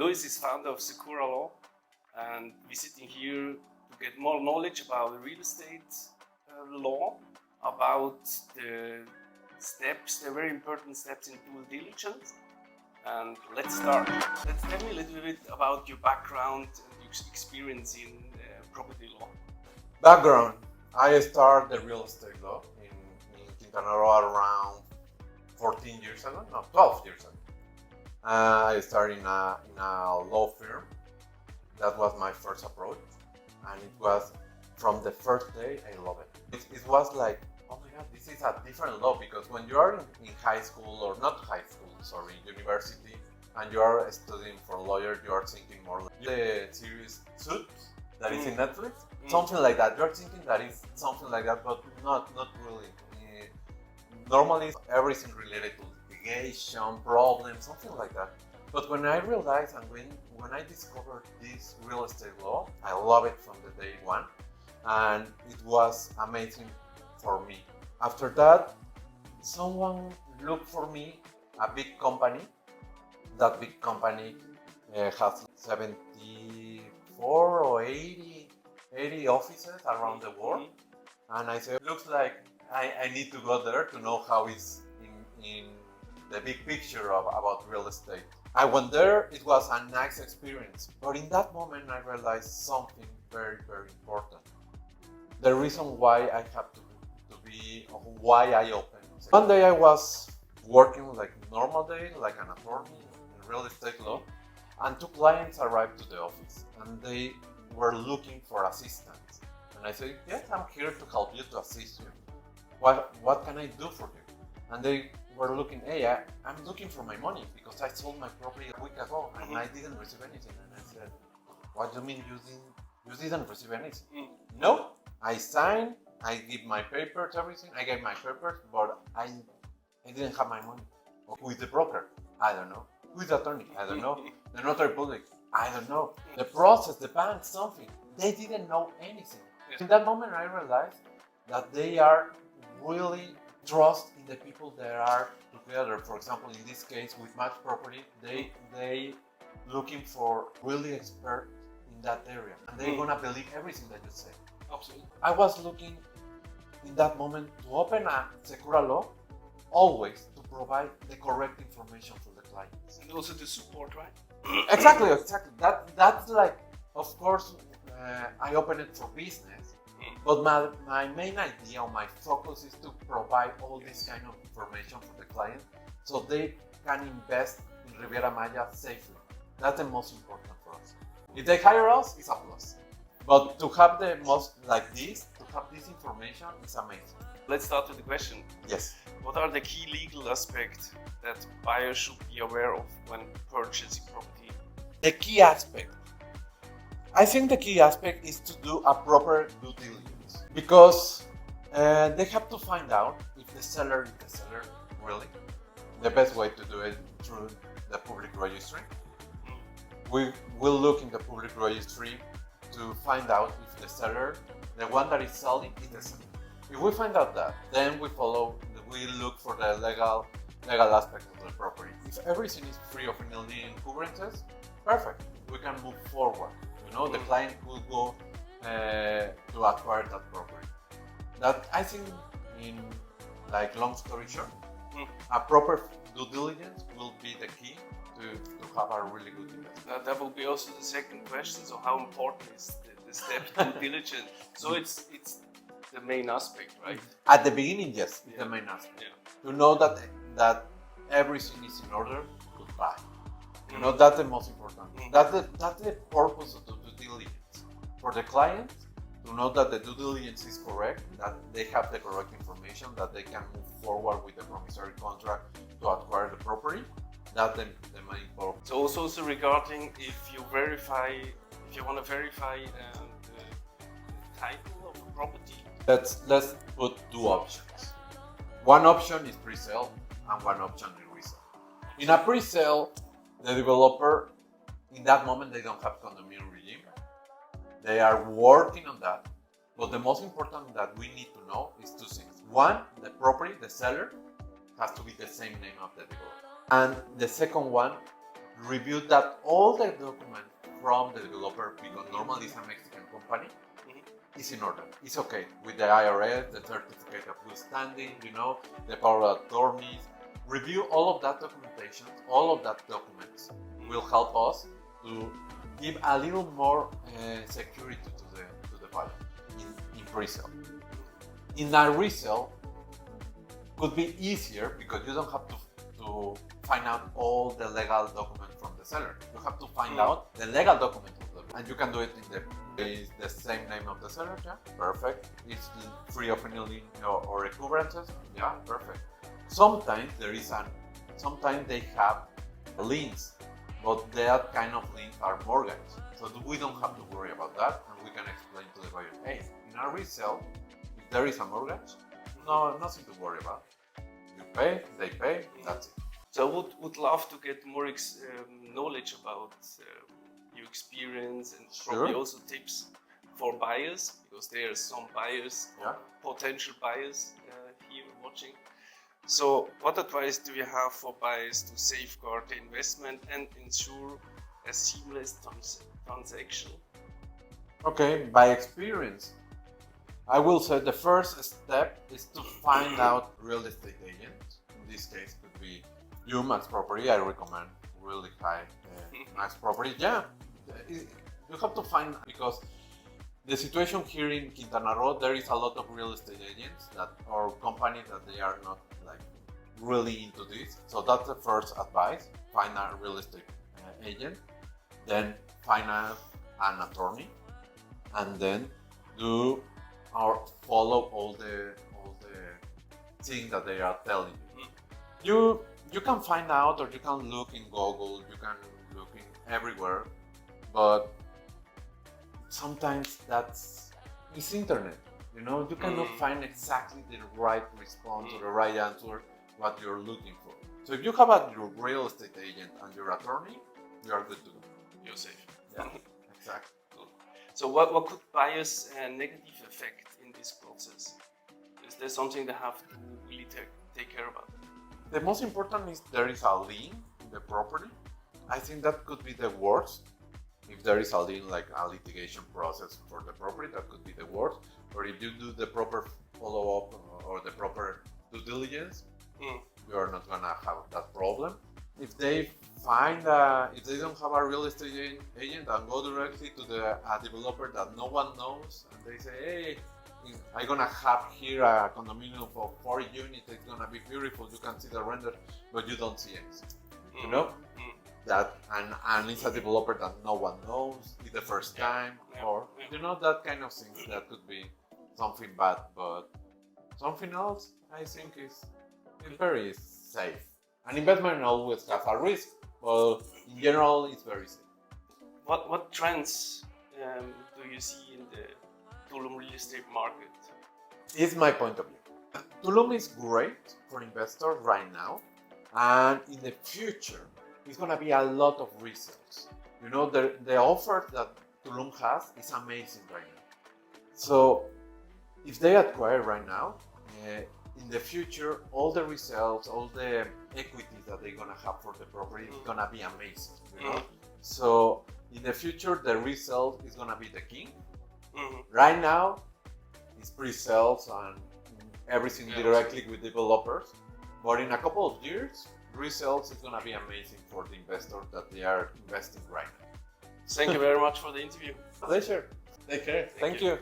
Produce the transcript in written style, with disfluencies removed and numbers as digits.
Luis is founder of Sekuralaw and visiting here to get more knowledge about the real estate law, about the steps, the very important steps in due diligence. And let's start. Let's tell me a little bit about your background and your experience in property law. Background. I started the real estate law in Quintana Roo around 14 years ago, no, 12 years ago. I started in a law firm. That was my first approach, and it was from the first day I love it. It was like, oh my God, this is a different law, because when you are in high school, or not high school, sorry, university, and you are studying for a lawyer, you are thinking more like the series Suits that is in Netflix, something like that. You're thinking that is something like that, but not really. Normally, everything related to litigation, problems, something like that. But when I realized and when I discovered this real estate law, I love it from the day one, and it was amazing for me. After that, someone looked for me, a big company. That big company has 74 or 80 offices around the world. And I said, looks like I need to go there to know how it's in the big picture about real estate. I went there, it was a nice experience. But in that moment, I realized something very, very important. The reason why I have to be, why I opened. One day I was working like normal day, like an attorney in real estate law, and two clients arrived to the office and they were looking for assistance. And I said, yes, I'm here to help you, to assist you. What can I do for you? And they were looking, hey, I'm looking for my money because I sold my property a week ago and I didn't receive anything. And I said, what do you mean you didn't receive anything? No, I signed, I give my papers, everything. I gave my papers, but I didn't have my money. Who is the broker? I don't know. Who is the attorney? I don't know. The notary public? I don't know. The process, the bank, something. They didn't know anything. In that moment, I realized that they are really trust in the people that are together. For example, in this case with Maxproperties, they looking for really expert in that area, and they're gonna believe everything that you say. Absolutely. I was looking in that moment to open a Sekuralaw, always to provide the correct information for the clients. And also the support, right? Exactly. That's like, of course, I opened it for business, but my main idea or my focus is to provide all this kind of information for the client so they can invest in Riviera Maya safely. That's the most important for us. If they hire us, it's a plus. But to have the most like this, to have this information is amazing. Let's start with the question. Yes. What are the key legal aspects that buyers should be aware of when purchasing property? The key aspect. I think the key aspect is to do a proper due diligence, because they have to find out if the seller is the seller really. The best way to do it through the public registry. We will look in the public registry to find out if the seller, the one that is selling, is the seller. If we find out that, then we look for the legal aspect of the property. If everything is free of any encumbrances, perfect. We can move forward. You know, the client will go to acquire that property. That, I think, in like long story short, a proper due diligence will be the key to have a really good investment. That will be also the second question. So, how important is the step due diligence? So it's the main aspect, right? At the beginning, yes, it's the main aspect. Yeah. To know that everything is in order to buy. You know, that's the most important. That's the purpose of the due diligence. For the client, to know that the due diligence is correct, that they have the correct information, that they can move forward with the promissory contract to acquire the property. That's the main purpose. So also regarding if you want to verify the title of a property. Let's put two options. One option is pre-sale and one option is resale. In a pre-sale, the developer, in that moment, they don't have condominium regime. They are working on that. But the most important that we need to know is two things. One, the property, the seller, has to be the same name of the developer. And the second one, review that all the documents from the developer, because normally it's a Mexican company, is in order. It's okay with the IRS, the certificate of good standing, the power of attorneys. Review all of that documentation, all of that documents will help us to give a little more security to the buyer in pre-sale. In a resale, could be easier because you don't have to find out all the legal documents from the seller. You have to find out the legal document of them, and you can do it in the same name of the seller. Yeah, perfect. It's free of any lien or encumbrances. Yeah, perfect. Sometimes sometimes they have liens, but that kind of liens are mortgage. So we don't have to worry about that, and we can explain to the buyer, hey, in a resale, if there is a mortgage, no, nothing to worry about. You pay, they pay, that's it. So I would love to get more knowledge about your experience and probably also tips for buyers, because there are some buyers, potential buyers here watching. So what advice do you have for buyers to safeguard the investment and ensure a seamless transaction? Okay, by experience, I will say the first step is to find out real estate agents. In this case, could be you, Maxproperties. I recommend really high Maxproperties. Yeah, you have to find, because the situation here in Quintana Roo, there is a lot of real estate agents or companies that they are not really into this. So that's the first advice: find a real estate agent, then find an attorney, and then do or follow all the things that they are telling you. You can find out, or you can look in Google, you can look in everywhere, but sometimes it's internet. You cannot find exactly the right response or the right answer what you're looking for. So if you have your real estate agent and your attorney, you are good to go. You're safe. Yeah, exactly. Cool. So what could buyers negative affect in this process? Is there something they have to really take care about? The most important is there is a lien in the property. I think that could be the worst. If there is a lien, like a litigation process for the property, that could be the worst. Or if you do the proper follow-up or the proper due diligence, you are not gonna have that problem. If they if they don't have a real estate agent and go directly to a developer that no one knows, and they say, hey, I'm gonna have here a condominium for 40 units, it's gonna be beautiful, you can see the render, but you don't see anything. That and it's a developer that no one knows, it's the first time, or that kind of things. That could be something bad, but something else I think is very safe. An investment always has a risk, but in general it's very safe. What trends do you see in the Tulum real estate market? It's my point of view. Tulum is great for investors right now, and in the future it's gonna be a lot of resales. The offer that Tulum has is amazing right now. So if they acquire right now, in the future, all the resales, all the equities that they're gonna have for the property is gonna be amazing. So in the future, the resale is gonna be the king. Right now, it's pre-sales and everything directly with developers. But in a couple of years, resales is gonna be amazing for the investors that they are investing right now. Thank you very much for the interview. Pleasure. Take care. Thank you.